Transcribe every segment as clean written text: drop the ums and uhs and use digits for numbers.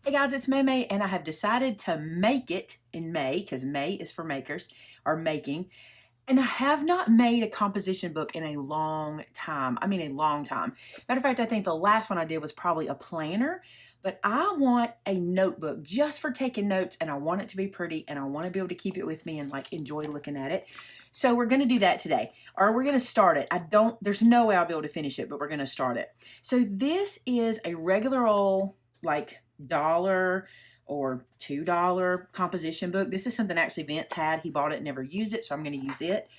Hey guys, it's Maymay, and I have decided to make it in May because May is for makers or making. And I have not made a composition book in a long time. I mean, a long time. Matter of fact, I think the last one I did was probably a planner, but I want a notebook just for taking notes, and I want it to be pretty, and I want to be able to keep it with me and like enjoy looking at it. So we're going to do that today, or we're going to start it. There's no way I'll be able to finish it, but we're going to start it. So this is a regular old like dollar or $2 composition book. This is something actually Vince had. He bought it and never used it, so I'm going to use it.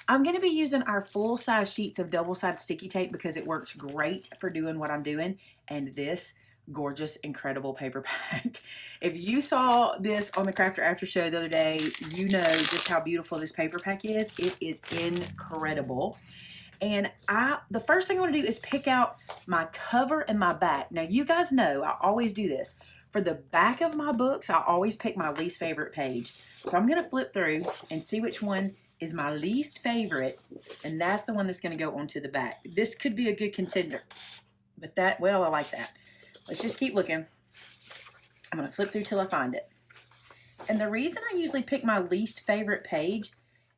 I'm going to be using our full-size sheets of double-sided sticky tape because it works great for doing what I'm doing. And this gorgeous, incredible paper pack. If you saw this on the Crafter After Show the other day, you know just how beautiful this paper pack is. It is incredible. And the first thing I want to do is pick out my cover and my back. Now, you guys know I always do this. For the back of my books, I always pick my least favorite page. So I'm going to flip through and see which one is my least favorite. And that's the one that's going to go onto the back. This could be a good contender. But well, I like that. Let's just keep looking. I'm going to flip through till I find it. And the reason I usually pick my least favorite page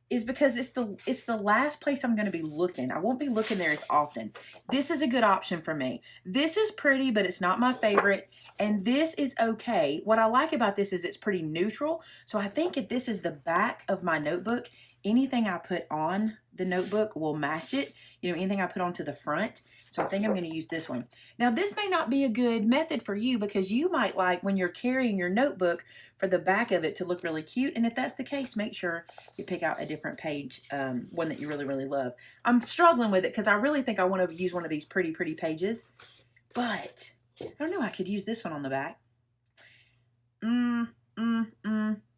is because it's the last place I'm going to be looking. I won't be looking there as often. This is a good option for me. This is pretty, but it's not my favorite, and this is okay. What I like about this is it's pretty neutral, so I think if this is the back of my notebook, anything I put on the notebook will match it. You know, anything I put onto the front. So I think I'm going to use this one. Now, this may not be a good method for you because you might like when you're carrying your notebook for the back of it to look really cute. And if that's the case, make sure you pick out a different page, one that you really, really love. I'm struggling with it because I really think I want to use one of these pretty, pretty pages. But I don't know. I could use this one on the back.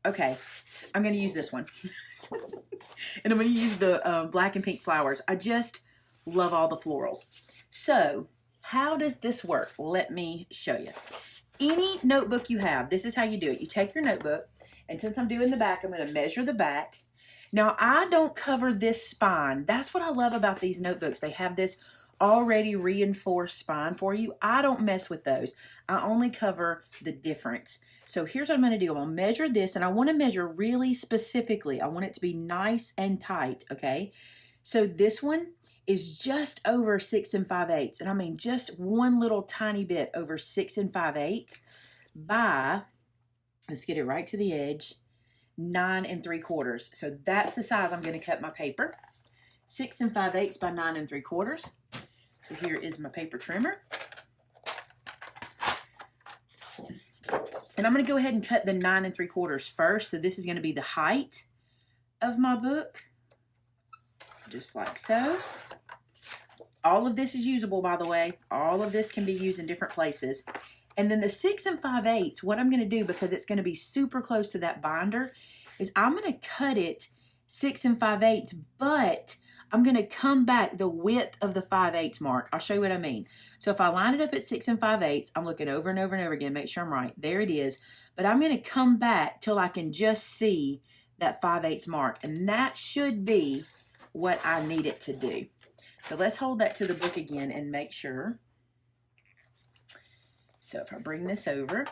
Okay. I'm going to use this one. And I'm going to use the black and pink flowers. I just love all the florals. So how does this work? Let me show you. Any notebook you have, this is how you do it. You take your notebook, and since I'm doing the back, I'm going to measure the back. Now, I don't cover this spine. That's what I love about these notebooks. They have this already reinforced spine for you. I don't mess with those. I only cover the difference. So here's what I'm going to do. I'm going to measure this, and I want to measure really specifically. I want it to be nice and tight, okay? So this one is just over 6 5/8, and I mean just one little tiny bit over 6 5/8 by, let's get it right to the edge, 9 3/4. So that's the size I'm going to cut my paper. 6 5/8 by 9 3/4. So here is my paper trimmer. And I'm going to go ahead and cut the 9 3/4 first. So this is going to be the height of my book. Just like so. All of this is usable, by the way. All of this can be used in different places. And then the 6 5/8, what I'm going to do, because it's going to be super close to that binder, is I'm going to cut it 6 5/8, but I'm going to come back the width of the 5/8 mark. I'll show you what I mean. So if I line it up at 6 5/8, I'm looking over and over and over again, make sure I'm right. There it is. But I'm going to come back till I can just see that 5/8 mark. And that should be what I need it to do. So let's hold that to the book again and make sure. So if I bring this over,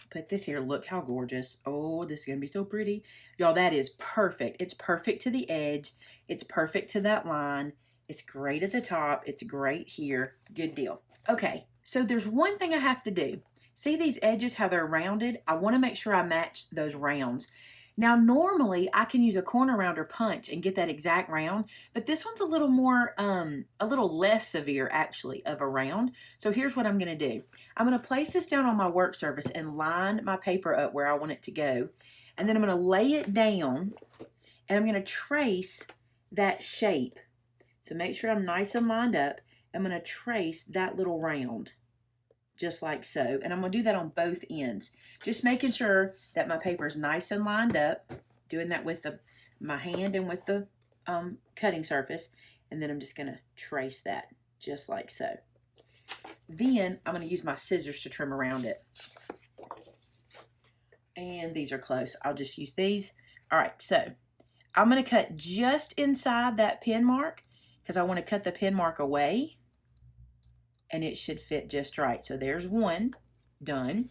put this here, look how gorgeous. Oh, this is going to be so pretty. Y'all, that is perfect. It's perfect to the edge. It's perfect to that line. It's great at the top. It's great here. Good deal. Okay, so there's one thing I have to do. See these edges, how they're rounded? I want to make sure I match those rounds. Now, normally I can use a corner rounder punch and get that exact round, but this one's a little more, a little less severe actually of a round. So here's what I'm going to do. I'm going to place this down on my work surface and line my paper up where I want it to go. And then I'm going to lay it down and I'm going to trace that shape. So make sure I'm nice and lined up. I'm going to trace that little round. Just like so. And I'm going to do that on both ends. Just making sure that my paper is nice and lined up. Doing that with my hand and with the cutting surface. And then I'm just going to trace that just like so. Then I'm going to use my scissors to trim around it. And these are close. I'll just use these. All right, so I'm going to cut just inside that pin mark because I want to cut the pin mark away. And it should fit just right. So there's one done.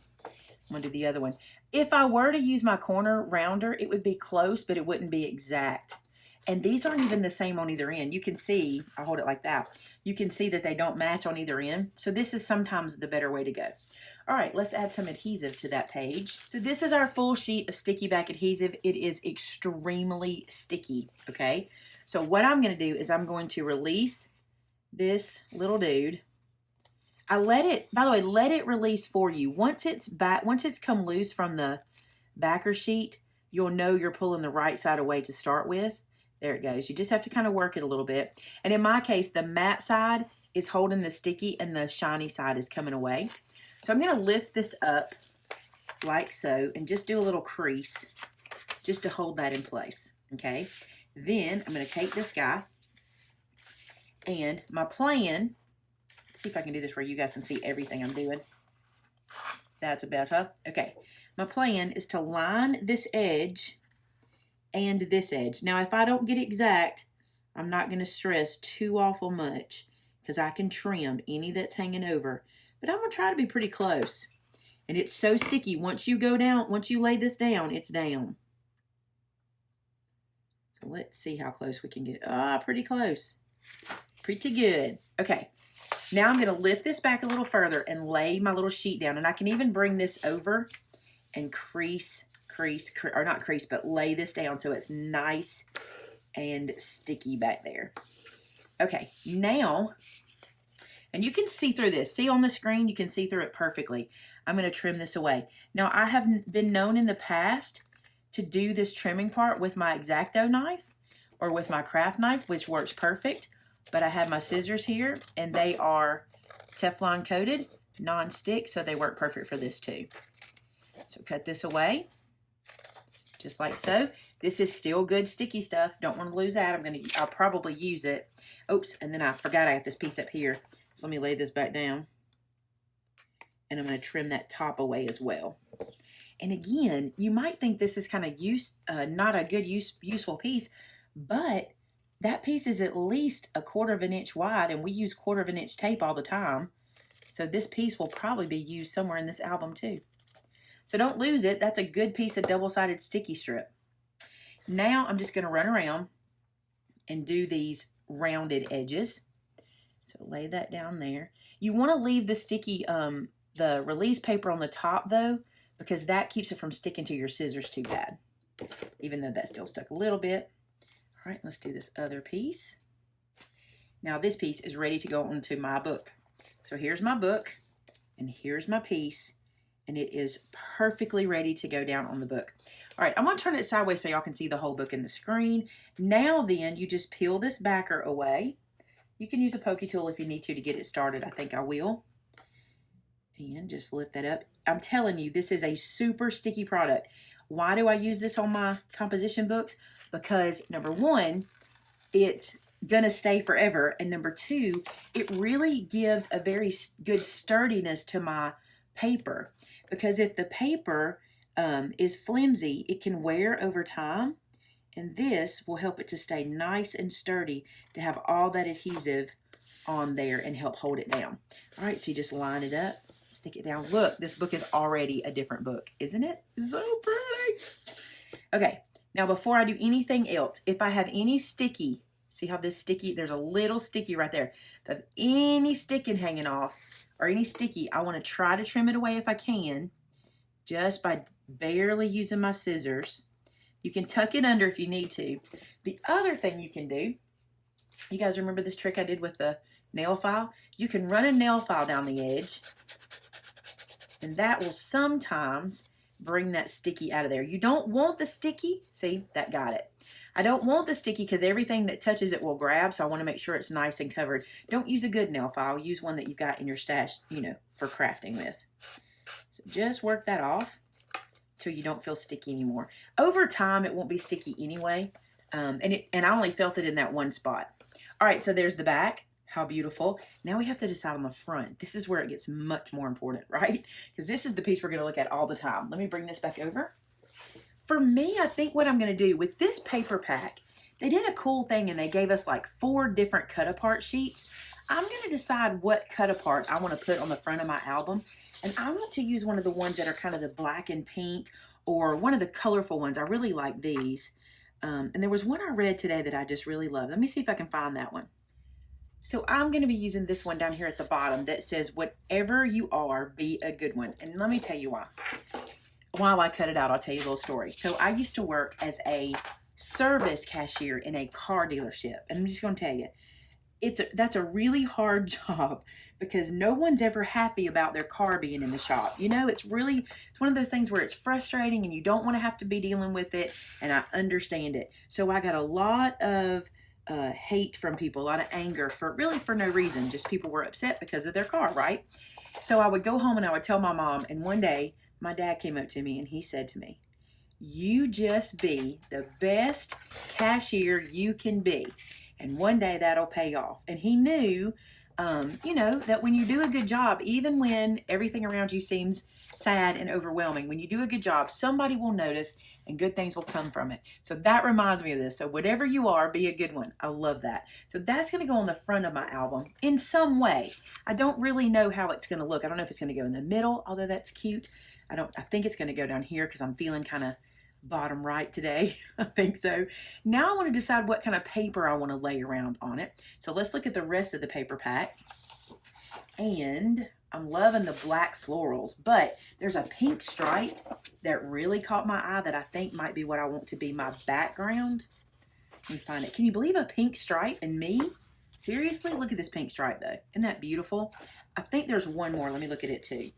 I'm gonna do the other one. If I were to use my corner rounder, it would be close, but it wouldn't be exact. And these aren't even the same on either end. You can see, I'll hold it like that. You can see that they don't match on either end. So this is sometimes the better way to go. All right, let's add some adhesive to that page. So this is our full sheet of sticky back adhesive. It is extremely sticky, okay? So what I'm gonna do is I'm going to release this little dude. I let it, by the way, let it release for you. Once it's come loose from the backer sheet, you'll know you're pulling the right side away to start with. There it goes. You just have to kind of work it a little bit. And in my case, the matte side is holding the sticky and the shiny side is coming away. So I'm going to lift this up like so and just do a little crease just to hold that in place. Okay. Then I'm going to take this guy and my plan, let's see if I can do this where you guys can see everything I'm doing. That's better. Okay. My plan is to line this edge and this edge. Now, if I don't get exact, I'm not going to stress too awful much because I can trim any that's hanging over. But I'm going to try to be pretty close. And it's so sticky. Once you go down, once you lay this down, it's down. So let's see how close we can get. Pretty close. Pretty good. Okay. Now I'm going to lift this back a little further and lay my little sheet down. And I can even bring this over and or not crease, but lay this down so it's nice and sticky back there. Okay, now, and you can see through this. See on the screen, you can see through it perfectly. I'm going to trim this away. Now, I have been known in the past to do this trimming part with my X-Acto knife or with my craft knife, which works perfect. But I have my scissors here, and they are Teflon coated, non-stick, so they work perfect for this too. So cut this away. Just like so. This is still good sticky stuff. Don't want to lose that. I'll probably use it. Oops, and then I forgot I have this piece up here. So let me lay this back down. And I'm going to trim that top away as well. And again, you might think this is kind of not a good useful piece, but that piece is at least 1/4 of an inch wide, and we use 1/4 of an inch tape all the time. So this piece will probably be used somewhere in this album too. So don't lose it. That's a good piece of double-sided sticky strip. Now I'm just going to run around and do these rounded edges. So lay that down there. You want to leave the sticky, the release paper on the top though, because that keeps it from sticking to your scissors too bad. Even though that still stuck a little bit. All right, let's do this other piece. Now this piece is ready to go onto my book. So here's my book and here's my piece. And it is perfectly ready to go down on the book. All right, I'm going to turn it sideways so y'all can see the whole book in the screen. Now then, you just peel this backer away. You can use a pokey tool if you need to get it started. I think I will. And just lift that up. I'm telling you, this is a super sticky product. Why do I use this on my composition books? Because number one, it's going to stay forever. And number two, it really gives a very good sturdiness to my paper. Because if the paper is flimsy, it can wear over time, and this will help it to stay nice and sturdy to have all that adhesive on there and help hold it down. All right, so you just line it up, stick it down. Look, this book is already a different book, isn't it? So pretty. Okay, now before I do anything else, if I have any sticky, see how this sticky, there's a little sticky right there. If I have any sticking hanging off, or any sticky, I want to try to trim it away if I can, just by barely using my scissors. You can tuck it under if you need to. The other thing you can do, you guys remember this trick I did with the nail file? You can run a nail file down the edge, and that will sometimes bring that sticky out of there. You don't want the sticky. See, that got it. I don't want the sticky because everything that touches it will grab, so I want to make sure it's nice and covered. Don't use a good nail file. Use one that you've got in your stash, you know, for crafting with. So just work that off till you don't feel sticky anymore. Over time, it won't be sticky anyway, and I only felt it in that one spot. All right, so there's the back. How beautiful. Now we have to decide on the front. This is where it gets much more important, right? Because this is the piece we're going to look at all the time. Let me bring this back over. For me, I think what I'm going to do with this paper pack, they did a cool thing and they gave us like 4 different cut apart sheets. I'm going to decide what cut apart I want to put on the front of my album. And I want to use one of the ones that are kind of the black and pink, or one of the colorful ones. I really like these. And there was one I read today that I just really love. Let me see if I can find that one. So I'm going to be using this one down here at the bottom that says, whatever you are, be a good one. And let me tell you why. While I cut it out, I'll tell you a little story. So I used to work as a service cashier in a car dealership. And I'm just going to tell you, that's a really hard job, because no one's ever happy about their car being in the shop. You know, it's one of those things where it's frustrating and you don't want to have to be dealing with it. And I understand it. So I got a lot of hate from people, a lot of anger for no reason. Just people were upset because of their car, right? So I would go home and I would tell my mom. And one day my dad came up to me and he said to me, "You just be the best cashier you can be, and one day that'll pay off." And he knew, that when you do a good job, even when everything around you seems sad and overwhelming, when you do a good job, somebody will notice and good things will come from it. So that reminds me of this. So whatever you are, be a good one. I love that. So that's going to go on the front of my album in some way. I don't really know how it's going to look. I don't know if it's going to go in the middle, although that's cute. I think it's going to go down here because I'm feeling kind of bottom right today. I think so. Now I want to decide what kind of paper I want to lay around on it. So let's look at the rest of the paper pack. And I'm loving the black florals, but there's a pink stripe that really caught my eye that I think might be what I want to be my background. Let me find it. Can you believe a pink stripe and me? Seriously? Look at this pink stripe though. Isn't that beautiful? I think there's one more. Let me look at it too.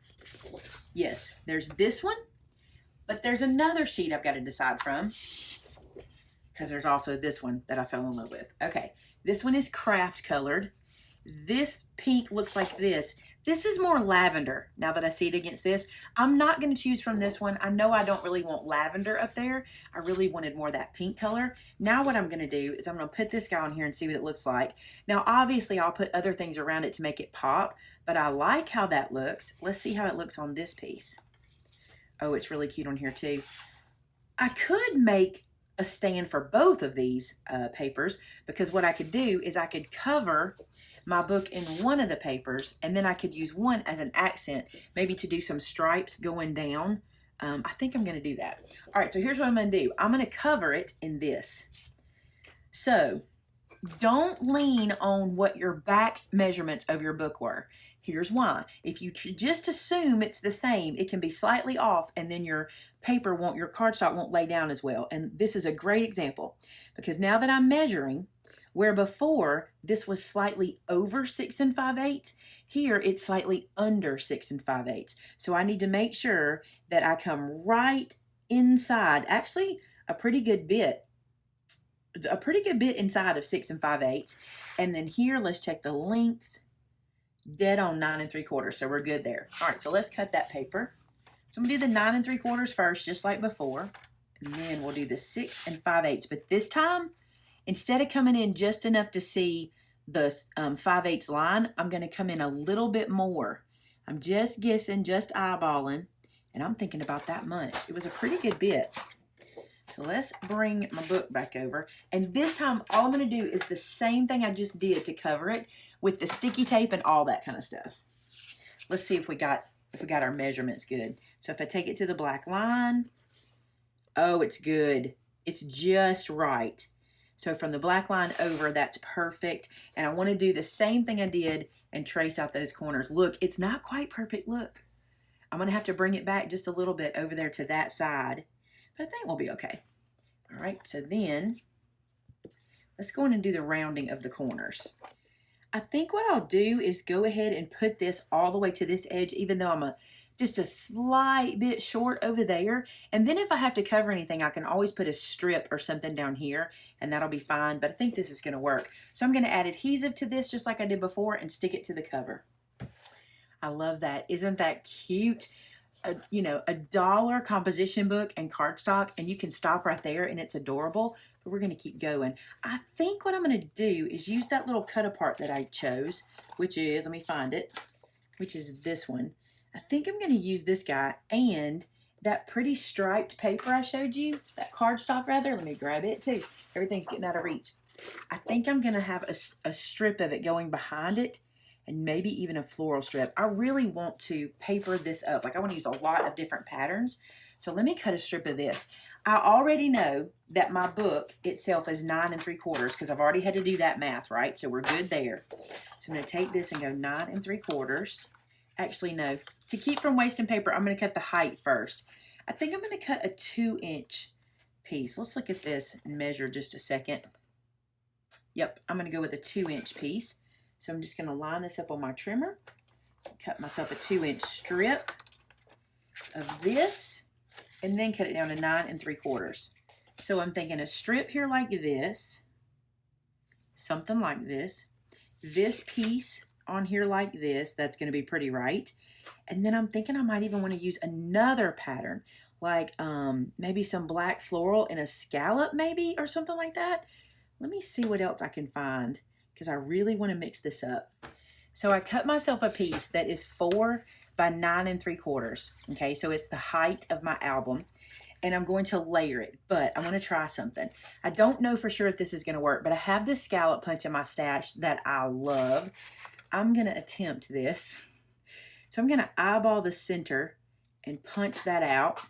Yes, there's this one. But there's another sheet I've got to decide from, because there's also this one that I fell in love with. Okay, this one is craft colored. This pink looks like this. This is more lavender now that I see it against this. I'm not going to choose from this one. I know I don't really want lavender up there. I really wanted more of that pink color. Now what I'm going to do is I'm going to put this guy on here and see what it looks like. Now obviously I'll put other things around it to make it pop, but I like how that looks. Let's see how it looks on this piece. Oh, it's really cute on here too. I could make a stand for both of these papers, because what I could do is I could cover my book in one of the papers, and then I could use one as an accent, maybe to do some stripes going down. I think I'm going to do that. All right, so here's what I'm going to do. I'm going to cover it in this. So don't lean on what your back measurements of your book were. Here's why. If you just assume it's the same, it can be slightly off, and then your your cardstock won't lay down as well. And this is a great example, because now that I'm measuring, where before this was slightly over 6 5/8, here it's slightly under 6 5/8. So I need to make sure that I come right inside, actually a pretty good bit inside of 6 5/8. And then here, let's check the length. Dead on 9 3/4. So we're good there. All right, so let's cut that paper. So I'm gonna do the 9 3/4 first, just like before. And then we'll do the 6 5/8. But this time, instead of coming in just enough to see the 5/8 line, I'm gonna come in a little bit more. I'm just guessing, just eyeballing, and I'm thinking about that much. It was a pretty good bit. So let's bring my book back over. And this time, all I'm going to do is the same thing I just did to cover it, with the sticky tape and all that kind of stuff. Let's see if we got our measurements good. So if I take it to the black line, oh, it's good. It's just right. So from the black line over, that's perfect. And I want to do the same thing I did and trace out those corners. Look, it's not quite perfect. Look, I'm going to have to bring it back just a little bit over there to that side. But I think we'll be okay. All right, so then let's go in and do the rounding of the corners. I think what I'll do is go ahead and put this all the way to this edge, even though I'm just a slight bit short over there. And then if I have to cover anything, I can always put a strip or something down here, and that'll be fine. But I think this is going to work. So I'm going to add adhesive to this just like I did before and stick it to the cover. I love that. Isn't that cute? $1 composition book and cardstock, and you can stop right there and it's adorable, but we're going to keep going. I think what I'm going to do is use that little cut apart that I chose, which is, let me find it, which is this one. I think I'm going to use this guy and that pretty striped paper I showed you, that cardstock rather. Let me grab it too. Everything's getting out of reach. I think I'm going to have a strip of it going behind it, and maybe even a floral strip. I really want to paper this up. Like I want to use a lot of different patterns. So let me cut a strip of this. I already know that my book itself is 9 3/4 because I've already had to do that math, right? So we're good there. So I'm going to take this and go 9 3/4. Actually, no. To keep from wasting paper, I'm going to cut the height first. I think I'm going to cut a 2-inch piece. Let's look at this and measure just a second. Yep, I'm going to go with a 2-inch piece. So I'm just going to line this up on my trimmer. Cut myself a 2-inch strip of this. And then cut it down to 9 3/4. So I'm thinking a strip here like this. Something like this. This piece on here like this. That's going to be pretty, right? And then I'm thinking I might even want to use another pattern. Like maybe some black floral in a scallop maybe or something like that. Let me see what else I can find because I really want to mix this up. So I cut myself a piece that is 4 by 9 3/4. Okay, so it's the height of my album. And I'm going to layer it, but I'm going to try something. I don't know for sure if this is going to work, but I have this scallop punch in my stash that I love. I'm going to attempt this. So I'm going to eyeball the center and punch that out.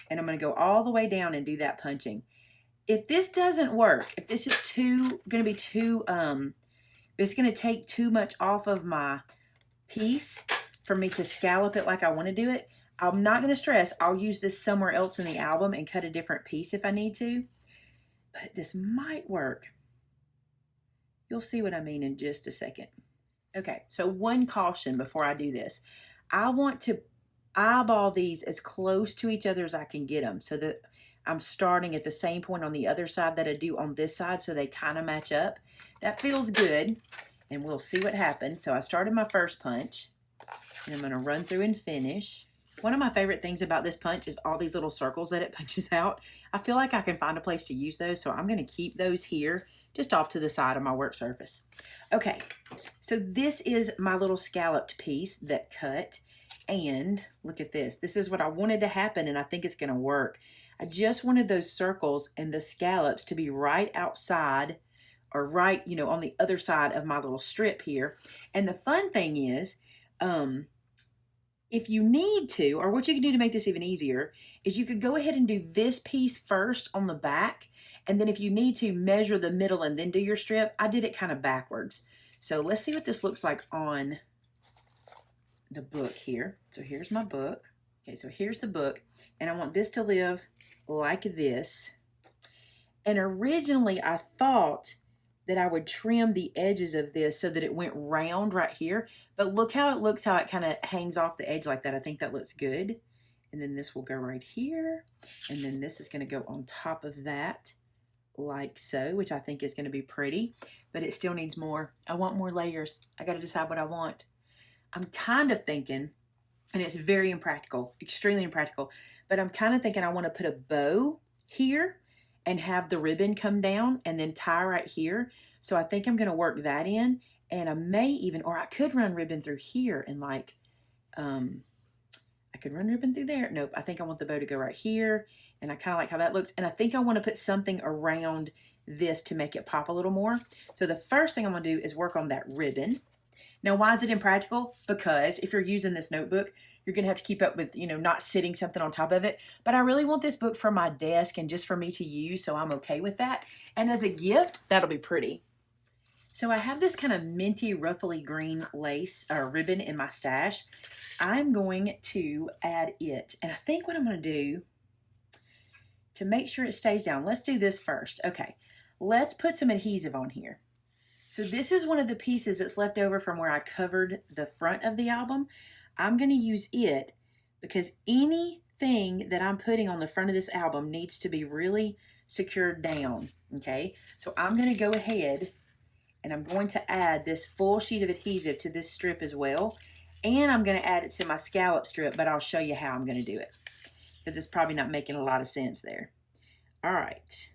And I'm going to go all the way down and do that punching. If this doesn't work, if this is going to be too, it's going to take too much off of my piece for me to scallop it like I want to do it, I'm not going to stress. I'll use this somewhere else in the album and cut a different piece if I need to. But this might work. You'll see what I mean in just a second. Okay, so one caution before I do this. I want to eyeball these as close to each other as I can get them so that I'm starting at the same point on the other side that I do on this side so they kind of match up. That feels good, and we'll see what happens. So I started my first punch, and I'm going to run through and finish. One of my favorite things about this punch is all these little circles that it punches out. I feel like I can find a place to use those, so I'm going to keep those here just off to the side of my work surface. Okay, so this is my little scalloped piece that cut, and look at this. This is what I wanted to happen, and I think it's going to work. I just wanted those circles and the scallops to be right outside or right, on the other side of my little strip here. And the fun thing is, if you need to, or what you can do to make this even easier, is you could go ahead and do this piece first on the back, and then if you need to, measure the middle and then do your strip. I did it kind of backwards. So let's see what this looks like on the book here. So here's my book. Okay, so here's the book, and I want this to live like this. And originally I thought that I would trim the edges of this so that it went round right here. But look how it looks, how it kind of hangs off the edge like that. I think that looks good. And then this will go right here. And then this is going to go on top of that like so, which I think is going to be pretty. But it still needs more. I want more layers. I got to decide what I want. I'm kind of thinking, and it's very impractical, extremely impractical, but I'm kind of thinking I want to put a bow here and have the ribbon come down and then tie right here. So I think I'm going to work that in, and I may even, or I could run ribbon through here and I could run ribbon through there. Nope, I think I want the bow to go right here, and I kind of like how that looks. And I think I want to put something around this to make it pop a little more. So the first thing I'm going to do is work on that ribbon. Now, why is it impractical? Because if you're using this notebook, you're going to have to keep up with, not sitting something on top of it. But I really want this book for my desk and just for me to use, so I'm okay with that. And as a gift, that'll be pretty. So I have this kind of minty, ruffly green lace or ribbon in my stash. I'm going to add it. And I think what I'm going to do to make sure it stays down, let's do this first. Okay, let's put some adhesive on here. So this is one of the pieces that's left over from where I covered the front of the album. I'm going to use it because anything that I'm putting on the front of this album needs to be really secured down, okay? So I'm going to go ahead and I'm going to add this full sheet of adhesive to this strip as well. And I'm going to add it to my scallop strip, but I'll show you how I'm going to do it because it's probably not making a lot of sense there. All right.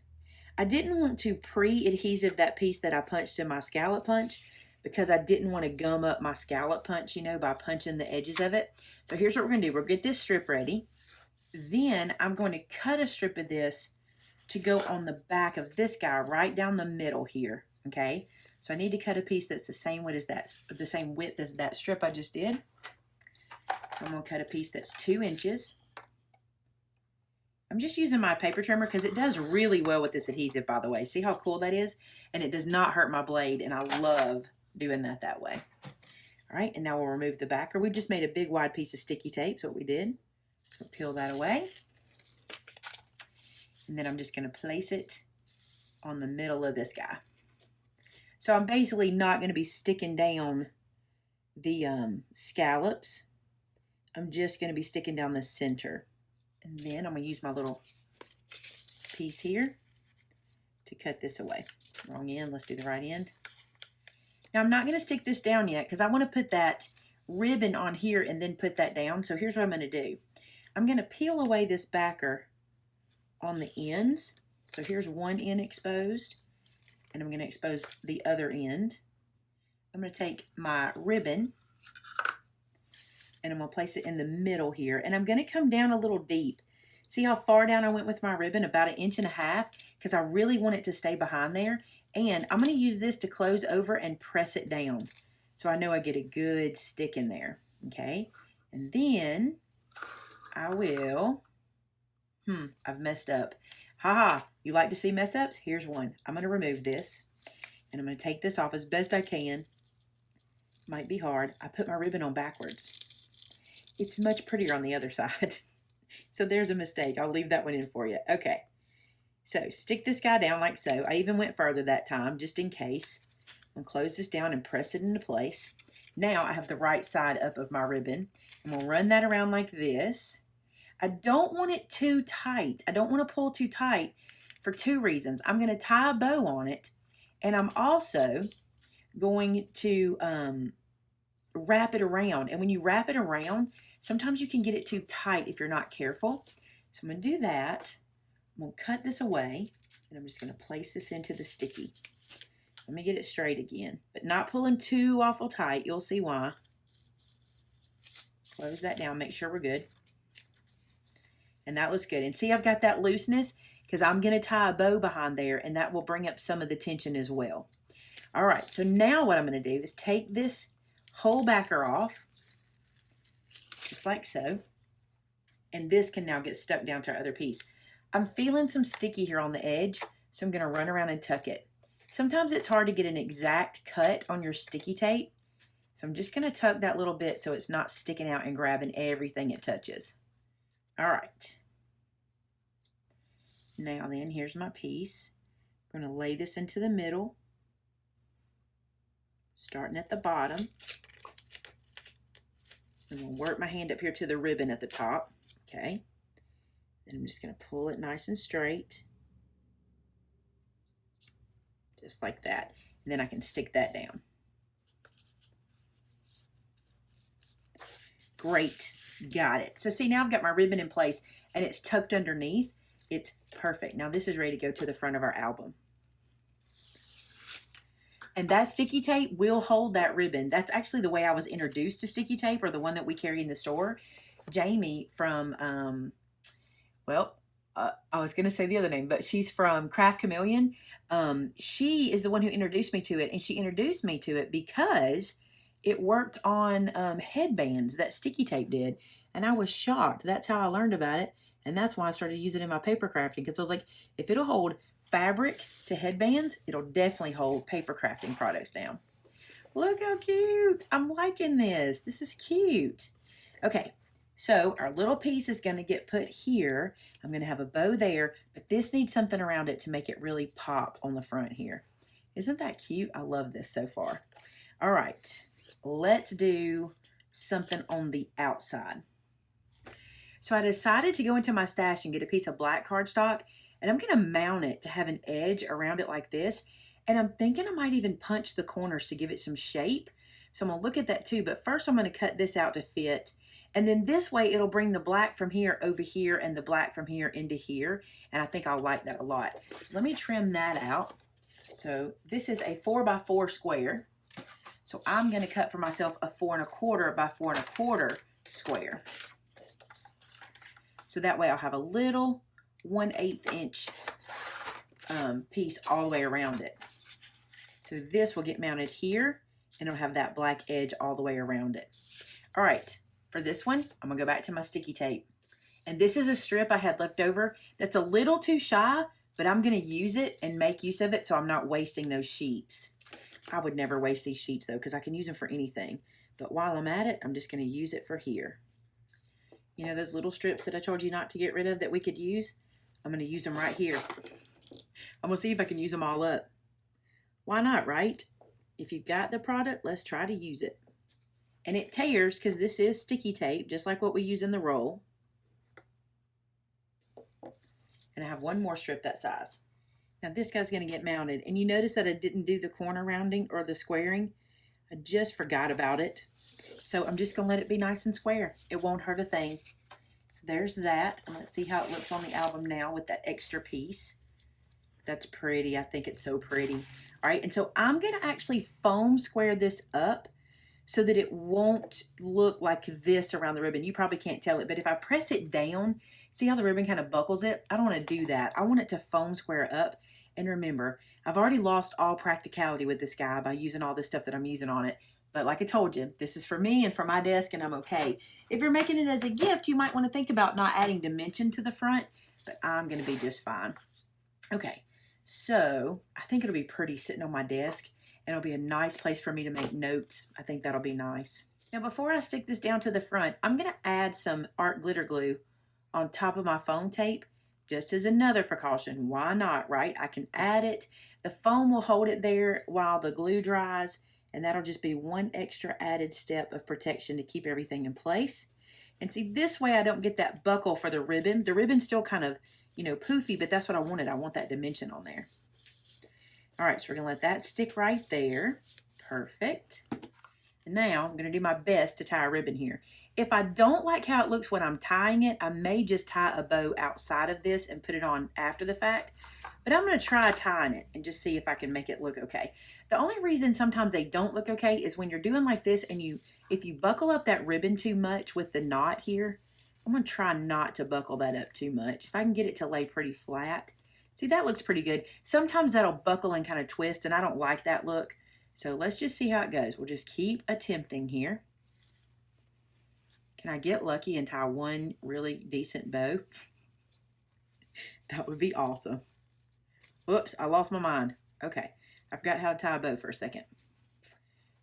I didn't want to pre-adhesive that piece that I punched in my scallop punch because I didn't want to gum up my scallop punch, by punching the edges of it. So here's what we're going to do. We'll get this strip ready. Then I'm going to cut a strip of this to go on the back of this guy right down the middle here, okay? So I need to cut a piece that's the same width as that strip I just did. So I'm going to cut a piece that's 2 inches. I'm just using my paper trimmer because it does really well with this adhesive, by the way. See how cool that is? And it does not hurt my blade, and I love doing that way. All right, and now we'll remove the backer. We just made a big wide piece of sticky tape, so what we did. So peel that away. And then I'm just going to place it on the middle of this guy. So I'm basically not going to be sticking down the scallops. I'm just going to be sticking down the center. And then I'm going to use my little piece here to cut this away. Wrong end, let's do the right end. Now I'm not going to stick this down yet because I want to put that ribbon on here and then put that down. So here's what I'm going to do. I'm going to peel away this backer on the ends. So here's one end exposed, and I'm going to expose the other end. I'm going to take my ribbon and I'm going to place it in the middle here, and I'm going to come down a little deep. See how far down I went with my ribbon? About 1.5 inches, because I really want it to stay behind there. And I'm going to use this to close over and press it down, so I know I get a good stick in there. Okay, and then I will, I've messed up. Haha, you like to see mess ups? Here's one. I'm going to remove this, and I'm going to take this off as best I can. Might be hard. I put my ribbon on backwards. It's much prettier on the other side. So there's a mistake. I'll leave that one in for you. Okay. So stick this guy down like so. I even went further that time just in case. I'm going to close this down and press it into place. Now I have the right side up of my ribbon. I'm going to run that around like this. I don't want it too tight. I don't want to pull too tight for 2 reasons. I'm going to tie a bow on it, and I'm also going to wrap it around. And when you wrap it around, sometimes you can get it too tight if you're not careful. So I'm going to do that. I'm going to cut this away, and I'm just going to place this into the sticky. Let me get it straight again, but not pulling too awful tight. You'll see why. Close that down, make sure we're good. And that looks good. And see, I've got that looseness because I'm going to tie a bow behind there, and that will bring up some of the tension as well. All right, so now what I'm going to do is take this whole backer off, just like so. And this can now get stuck down to our other piece. I'm feeling some sticky here on the edge, so I'm going to run around and tuck it. Sometimes it's hard to get an exact cut on your sticky tape, so I'm just going to tuck that little bit so it's not sticking out and grabbing everything it touches. All right. Now then, here's my piece. I'm going to lay this into the middle, starting at the bottom. I'm going to work my hand up here to the ribbon at the top. Okay. Then I'm just going to pull it nice and straight. Just like that. And then I can stick that down. Great. Got it. So see, now I've got my ribbon in place and it's tucked underneath. It's perfect. Now this is ready to go to the front of our album. And that sticky tape will hold that ribbon. That's actually the way I was introduced to sticky tape, or the one that we carry in the store. Jamie from, I was going to say the other name, but she's from Craft Chameleon. She is the one who introduced me to it, and she introduced me to it because it worked on headbands that sticky tape did, and I was shocked. That's how I learned about it, and that's why I started using it in my paper crafting, because I was like, if it'll hold fabric to headbands, it'll definitely hold paper crafting products down. Look how cute. I'm liking this. This is cute. Okay. So our little piece is going to get put here. I'm going to have a bow there, but this needs something around it to make it really pop on the front here. Isn't that cute? I love this so far. All right, let's do something on the outside. So I decided to go into my stash and get a piece of black cardstock, and I'm going to mount it to have an edge around it like this. And I'm thinking I might even punch the corners to give it some shape. So I'm going to look at that too, but first I'm going to cut this out to fit. And then this way it'll bring the black from here over here and the black from here into here. And I think I'll like that a lot. So let me trim that out. So this is a 4x4 square. So I'm going to cut for myself a 4 1/4 by 4 1/4 square. So that way I'll have a little 1/8 inch piece all the way around it. So this will get mounted here and it'll have that black edge all the way around it. All right, for this one, I'm gonna go back to my sticky tape. And this is a strip I had left over that's a little too shy, but I'm gonna use it and make use of it so I'm not wasting those sheets. I would never waste these sheets though, because I can use them for anything. But while I'm at it, I'm just gonna use it for here. You know those little strips that I told you not to get rid of that we could use? I'm gonna use them right here. I'm gonna see if I can use them all up. Why not, right? If you've got the product, let's try to use it. And it tears because this is sticky tape, just like what we use in the roll. And I have one more strip that size. Now this guy's gonna get mounted. And you notice that I didn't do the corner rounding or the squaring. I just forgot about it. So I'm just gonna let it be nice and square. It won't hurt a thing. So there's that. And let's see how it looks on the album now with that extra piece. That's pretty. I think it's so pretty. All right, and so I'm gonna actually foam square this up so that it won't look like this around the ribbon. You probably can't tell it, but if I press it down, see how the ribbon kind of buckles it? I don't want to do that. I want it to foam square up. And remember, I've already lost all practicality with this guy by using all this stuff that I'm using on it. But like I told you, this is for me and for my desk, and I'm okay. If you're making it as a gift, you might want to think about not adding dimension to the front, but I'm going to be just fine. Okay, so I think it'll be pretty sitting on my desk. And it'll be a nice place for me to make notes. I think that'll be nice. Now, before I stick this down to the front, I'm gonna add some art glitter glue on top of my foam tape, just as another precaution. Why not, right? I can add it. The foam will hold it there while the glue dries, and that'll just be one extra added step of protection to keep everything in place. And see, this way I don't get that buckle for the ribbon. The ribbon's still kind of, you know, poofy, but that's what I wanted. I want that dimension on there. All right, so we're gonna let that stick right there. Perfect. And now I'm gonna do my best to tie a ribbon here. If I don't like how it looks when I'm tying it, I may just tie a bow outside of this and put it on after the fact. But I'm gonna try tying it and just see if I can make it look okay. The only reason sometimes they don't look okay is when you're doing like this and if you buckle up that ribbon too much with the knot here. I'm gonna try not to buckle that up too much. If I can get it to lay pretty flat. See, that looks pretty good. Sometimes that'll buckle and kind of twist, and I don't like that look. So let's just see how it goes. We'll just keep attempting here. Can I get lucky and tie one really decent bow? That would be awesome. Whoops, I lost my mind. Okay, I forgot how to tie a bow for a second.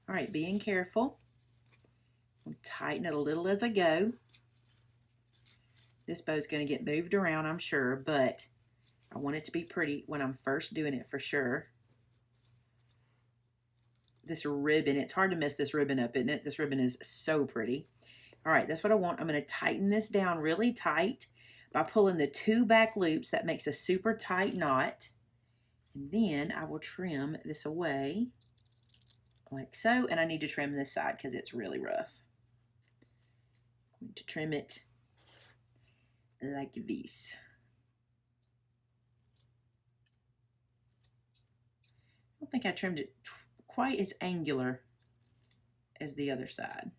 All right, being careful. I'll tighten it a little as I go. This bow's going to get moved around, I'm sure, but I want it to be pretty when I'm first doing it for sure. This ribbon, it's hard to mess this ribbon up, isn't it? This ribbon is so pretty. All right, that's what I want. I'm going to tighten this down really tight by pulling the two back loops. That makes a super tight knot. And then I will trim this away like so. And I need to trim this side because it's really rough. I'm going to trim it like this. I don't think I trimmed it quite as angular as the other side.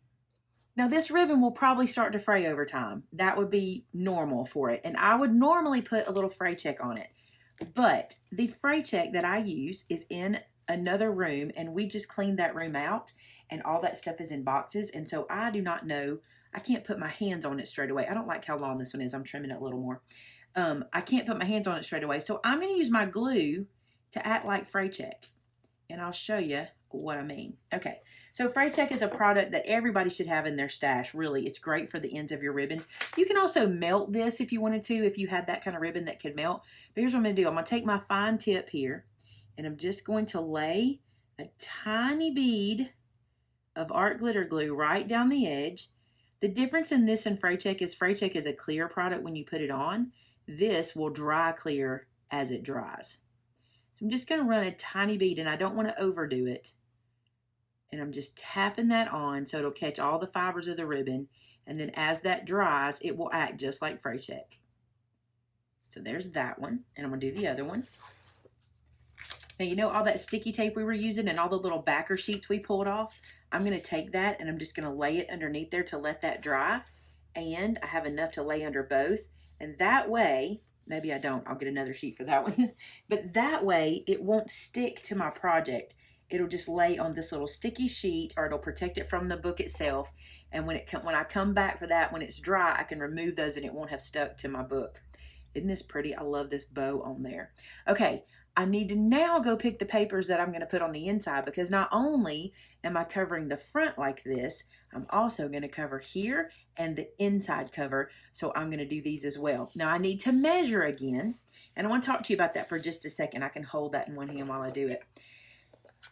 Now this ribbon will probably start to fray over time. That would be normal for it. And I would normally put a little fray check on it. But the fray check that I use is in another room, and we just cleaned that room out and all that stuff is in boxes. And so I do not know, I can't put my hands on it straight away. I don't like how long this one is. I'm trimming it a little more. I can't put my hands on it straight away. So I'm going to use my glue to act like fray check. And I'll show you what I mean. Okay, so fray check is a product that everybody should have in their stash, really. It's great for the ends of your ribbons. You can also melt this if you wanted to, if you had that kind of ribbon that could melt. But here's what I'm going to do. I'm going to take my fine tip here, and I'm just going to lay a tiny bead of art glitter glue right down the edge. The difference in this and fray check is a clear product when you put it on. This will dry clear as it dries. So I'm just going to run a tiny bead, and I don't want to overdo it. And I'm just tapping that on so it'll catch all the fibers of the ribbon. And then as that dries, it will act just like fray check. So there's that one. And I'm going to do the other one. Now, you know all that sticky tape we were using and all the little backer sheets we pulled off? I'm going to take that and I'm just going to lay it underneath there to let that dry. And I have enough to lay under both. And that way, maybe I don't, I'll get another sheet for that one. But that way, it won't stick to my project. it'll just lay on this little sticky sheet, or it'll protect it from the book itself. And when I come back for that, when it's dry, I can remove those and it won't have stuck to my book. Isn't this pretty? I love this bow on there. Okay, I need to now go pick the papers that I'm going to put on the inside, because not only am I covering the front like this, I'm also going to cover here and the inside cover. So I'm going to do these as well. Now I need to measure again, and I want to talk to you about that for just a second. I can hold that in one hand while I do it.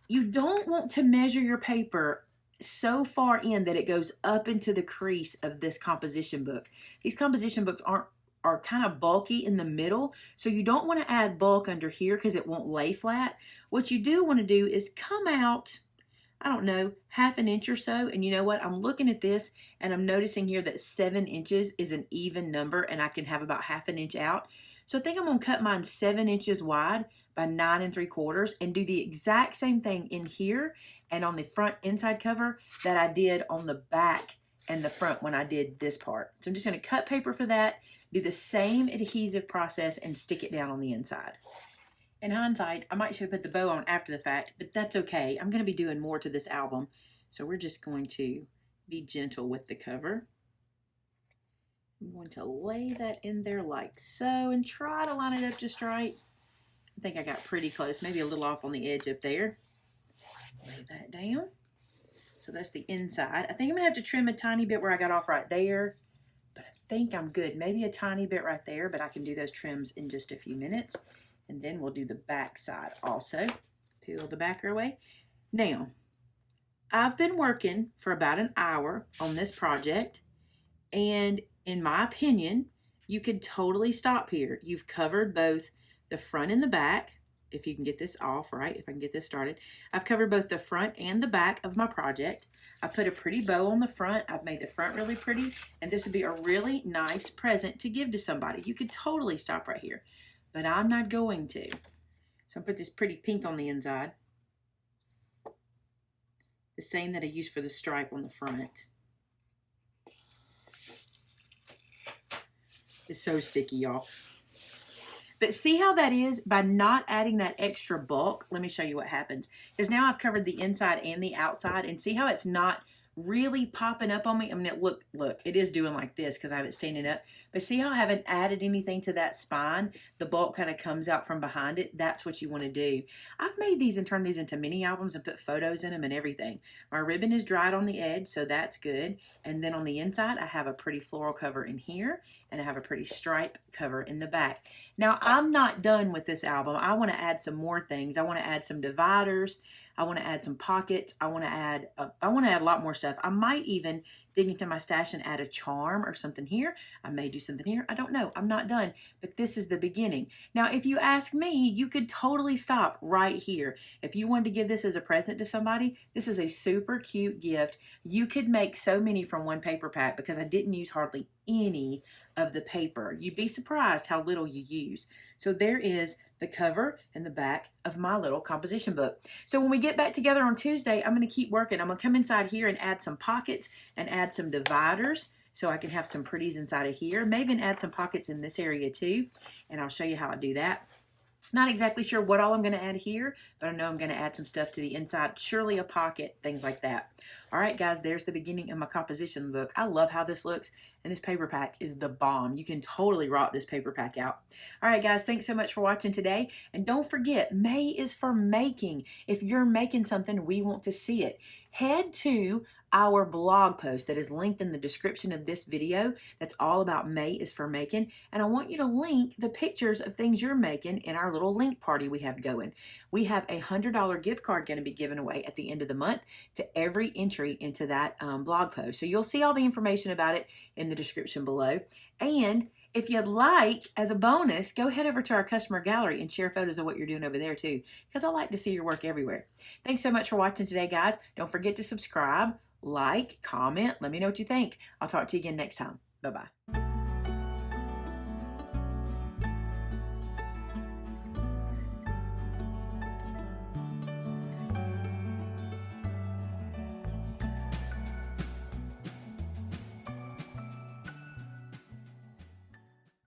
You don't want to measure your paper so far in that it goes up into the crease of this composition book. These composition books are kind of bulky in the middle, so you don't want to add bulk under here because it won't lay flat. What you do want to do is come out, I don't know, half an inch or so. And you know what? I'm looking at this and I'm noticing here that 7 inches is an even number, and I can have about half an inch out. So I think I'm going to cut mine 7 inches wide by 9 3/4 and do the exact same thing in here and on the front inside cover that I did on the back and the front when I did this part. So I'm just going to cut paper for that, do the same adhesive process, and stick it down on the inside. In hindsight, I might should have put the bow on after the fact, but that's okay. I'm going to be doing more to this album, so we're just going to be gentle with the cover. I'm going to lay that in there like so and try to line it up just right. I think I got pretty close, maybe a little off on the edge up there. Lay that down. So that's the inside. I think I'm going to have to trim a tiny bit where I got off right there, but I think I'm good. Maybe a tiny bit right there, but I can do those trims in just a few minutes. And then we'll do the back side also. Peel the backer away. Now, I've been working for about an hour on this project, and in my opinion, you could totally stop here. You've covered both the front and the back. If you can get this off, right? If I can get this started. I've covered both the front and the back of my project. I put a pretty bow on the front. I've made the front really pretty, and this would be a really nice present to give to somebody. You could totally stop right here, but I'm not going to. So I'll put this pretty pink on the inside. The same that I used for the stripe on the front. It's so sticky, y'all. But see how that is by not adding that extra bulk? Let me show you what happens. Because now I've covered the inside and the outside, and see how it's not really popping up on me? I mean, look, it is doing like this because I have it standing up. But see how I haven't added anything to that spine? The bulk kind of comes out from behind it. That's what you want to do. I've made these and turned these into mini albums and put photos in them and everything. My ribbon is dried on the edge, so that's good. And then on the inside, I have a pretty floral cover in here, and I have a pretty stripe cover in the back. Now, I'm not done with this album. I want to add some more things. I want to add some dividers. I want to add some pockets. I want to add a lot more stuff. I might even dig into my stash and add a charm or something here. I may do something here. I don't know. I'm not done, but this is the beginning. Now, if you ask me, you could totally stop right here. If you wanted to give this as a present to somebody, this is a super cute gift. You could make so many from one paper pack because I didn't use hardly any of the paper. You'd be surprised how little you use. So there is the cover and the back of my little composition book. So when we get back together on Tuesday, I'm going to keep working. I'm going to come inside here and add some pockets and add some dividers so I can have some pretties inside of here. Maybe even add some pockets in this area too, and I'll show you how I do that. Not exactly sure what all I'm going to add here, but I know I'm going to add some stuff to the inside, surely a pocket, things like that. All right, guys, there's the beginning of my composition book. I love how this looks, and this paper pack is the bomb. You can totally rock this paper pack out. All right, guys, thanks so much for watching today, and don't forget, May is for making. If you're making something, we want to see it. Head to our blog post that is linked in the description of this video. That's all about May is for making. And I want you to link the pictures of things you're making in our little link party we have going. We have a $100 gift card going to be given away at the end of the month to every entry into that blog post. So you'll see all the information about it in the description below. And if you'd like, as a bonus, go head over to our customer gallery and share photos of what you're doing over there too, because I like to see your work everywhere. Thanks so much for watching today, guys. Don't forget to subscribe, like, comment, let me know what you think. I'll talk to you again next time. Bye-bye.